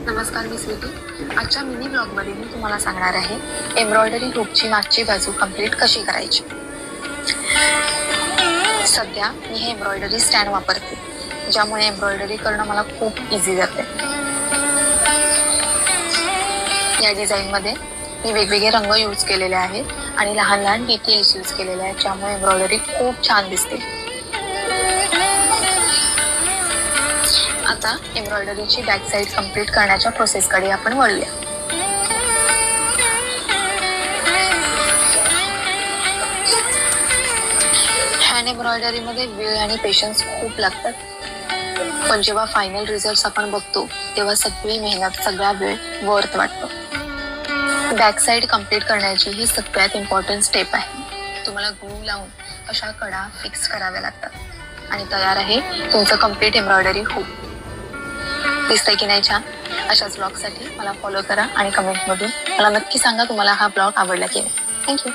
नमस्कार, मी स्वीटी. आजच्या मिनी ब्लॉगमध्ये मी तुम्हाला सांगणार आहे एम्ब्रॉयडरी हुकची मागची बाजू कंप्लीट कशी करायची. सध्या मी हे एम्ब्रॉयडरी स्टँड वापरते, ज्यामुळे एम्ब्रॉयडरी करणं मला खूप इझी जाते. या डिझाईनमध्ये मी वेगवेगळे रंग यूज केलेले आहेत आणि लहान लहान डिटेल्स यूज केलेले आहेत, ज्यामुळे एम्ब्रॉयडरी खूप छान दिसते. आता एम्ब्रॉयडरीची बॅक साईड कंप्लीट करण्याच्या प्रोसेसकडे आपण वळूया. हँड एम्ब्रॉयडरीमध्ये वेळ आणि पेशन्स खूप लागतात, पण जेव्हा फायनल रिझल्ट आपण बघतो तेव्हा सगळी मेहनत, सगळा वेळ वर्थ वाटतो. बॅक साईड कंप्लीट करण्याची ही सगळ्यात इम्पॉर्टंट स्टेप आहे. तुम्हाला ग्लू लावून अशा कडा फिक्स कराव्या लागतात आणि तयार आहे तुमचं कंप्लीट एम्ब्रॉयडरी हुक. दिसतंय की नाही छान? अशाच ब्लॉगसाठी मला फॉलो करा आणि कमेंटमधून मला नक्की सांगा तुम्हाला हा ब्लॉग आवडला की नाही. थँक्यू.